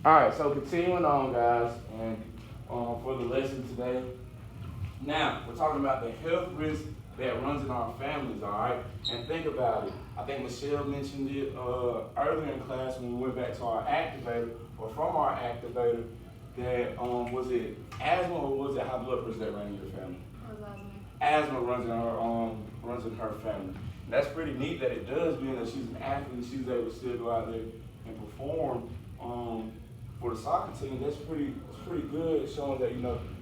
All right, so continuing on, guys, and for the lesson today. Now, we're talking about the health risk that runs in our families, all right? And think about it. I think Michelle mentioned it earlier in class when we went back to our activator, or from our activator, that was it asthma or was it high blood pressure that ran in your family? It was Asthma runs in her family. And that's pretty neat that it does, being that she's an athlete, she's able to still go out there and perform for the soccer team. That's pretty good, showing that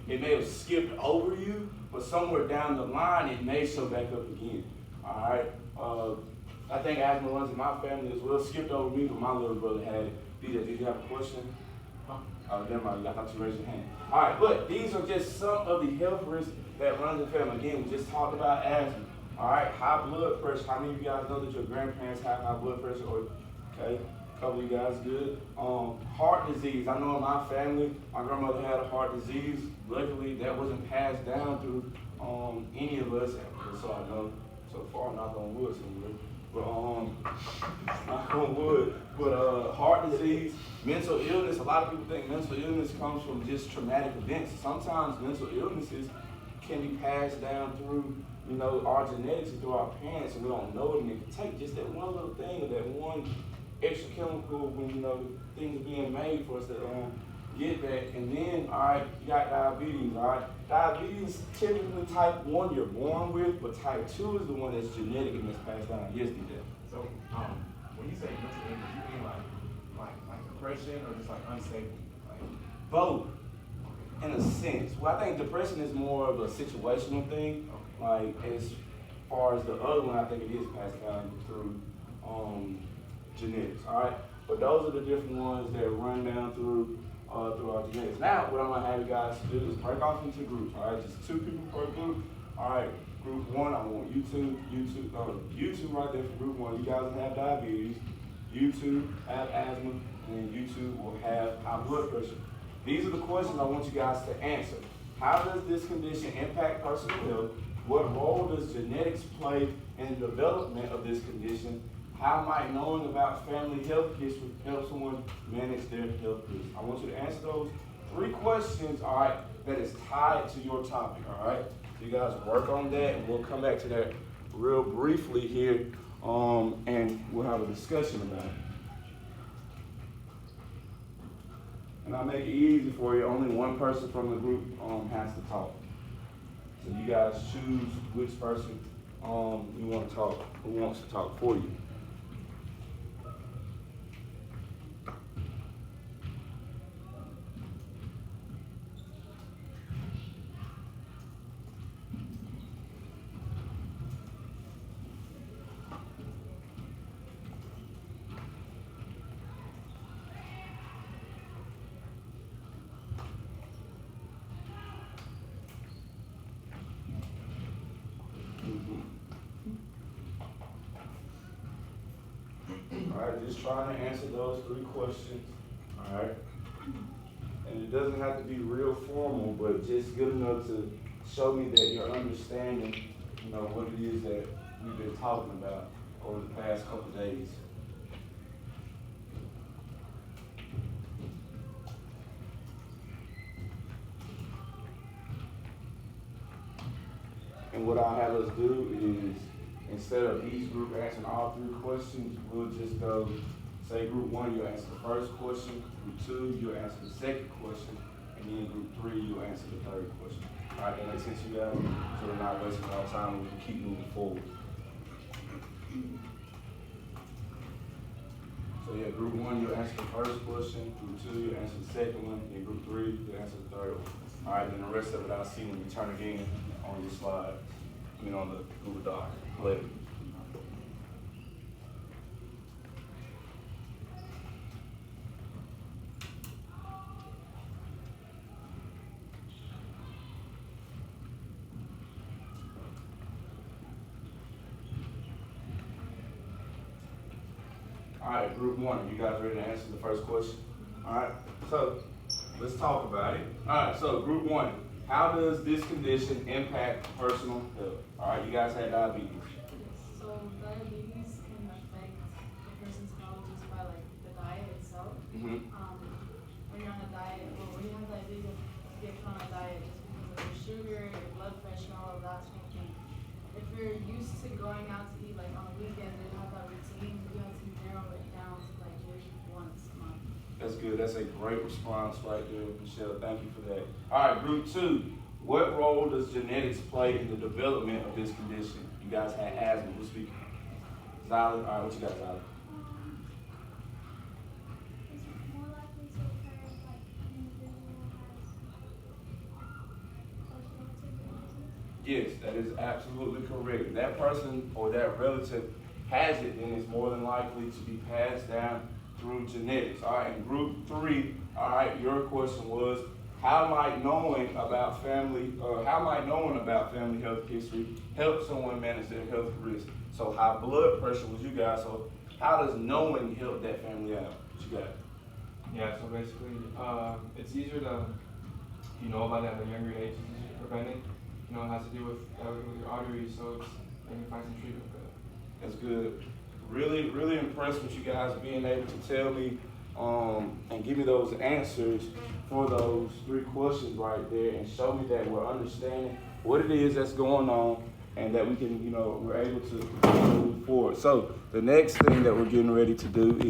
it may have skipped over you, but somewhere down the line it may show back up again. All right. I think asthma runs in my family as well. Skipped over me, but my little brother had it. DJ, did you have a question? Oh, never mind. I thought you raised your hand. All right, but these are just some of the health risks that runs in the family. Again, we just talked about asthma. All right, high blood pressure. How many of you guys know that your grandparents have high blood pressure? Okay, a couple of you guys good. Heart disease. I know in my family, my grandmother had a heart disease. Luckily, that wasn't passed down through any of us, so I know. So far, knock on wood somewhere. But knock on wood. But heart disease, mental illness. A lot of people think mental illness comes from just traumatic events. Sometimes mental illnesses can be passed down through, our genetics and through our parents, and we don't know it. And it can take just that one little thing or that one extra chemical when things are being made for us to get that. And then, all right, you got diabetes. All right, diabetes typically type 1 you're born with, but type 2 is the one that's genetic and that's passed down. Yes, DJ. So when you say mental illness, you mean like depression or just like unstable? Both, in a sense. Well, I think depression is more of a situational thing. Like as far as the other one, I think it is passed down through genetics. All right, but those are the different ones that run down through our genetics. Now, what I'm gonna have you guys do is break off into groups. All right, just 2 people per group. All right, group 1, I want you two right there for group 1. You guys will have diabetes. You two have asthma, and you two will have high blood pressure. These are the questions I want you guys to answer. How does this condition impact personal health? What role does genetics play in the development of this condition? How might knowing about family health history help someone manage their health risks? I want you to answer those 3 questions, all right, that is tied to your topic, all right? So you guys work on that, and we'll come back to that real briefly here, and we'll have a discussion about it. And I'll make it easy for you. Only one person from the group has to talk. So you guys choose which person you want to talk, who wants to talk for you. All right, just trying to answer those 3 questions, all right? And it doesn't have to be real formal, but just good enough to show me that you're understanding, what it is that we've been talking about over the past couple days. And what I'll have us do is, instead of each group answering all 3 questions, we'll just go, say group 1, you'll answer the first question, group 2, you'll answer the second question, and then group 3, you'll answer the third question. All right, that makes sense, you guys? So we're not wasting our time and we can keep moving forward. So yeah, group 1, you'll answer the first question, group 2, you'll answer the second one, and group 3, you'll answer the third one. All right, then the rest of it I'll see when you turn it in on your slide, on the Google Doc later. All right, group 1, you guys ready to answer the first question? All right, so let's talk about it. All right, so group 1, how does this condition impact personal health? All right, you guys had diabetes. So diabetes can affect a person's health just by the diet itself. Mm-hmm. when you're on a diet, or when you have diabetes, you get put on a diet just because of your sugar, your blood pressure, all of that sort of thing. If you're used to going out to eat like on the weekends, and you have that routine, you have to narrow it down to like maybe once a month. That's good. That's a great response right there, Michelle. Thank you for that. All right, group 2. What role does genetics play in the development of this condition? You guys had asthma. Who's speaking? Zyla. All right, what you got, Zyla? Is more likely to occur if like an individual has those relative diseases? Yes, that is absolutely correct. If that person or that relative has it, then it's more than likely to be passed down through genetics. All right, in group 3, all right, your question was, how might knowing about family health history help someone manage their health risk? So high blood pressure was you guys, so how does knowing help that family out? What you got? Yeah, so basically, it's easier to, if you know about it at a younger age, it's easier to prevent it. You know, it has to do with your arteries, so it's, you can find some treatment for that. That's good. Really, really impressed with you guys being able to tell me and give me those answers for those 3 questions right there and show me that we're understanding what it is that's going on and that we can, we're able to move forward. So the next thing that we're getting ready to do is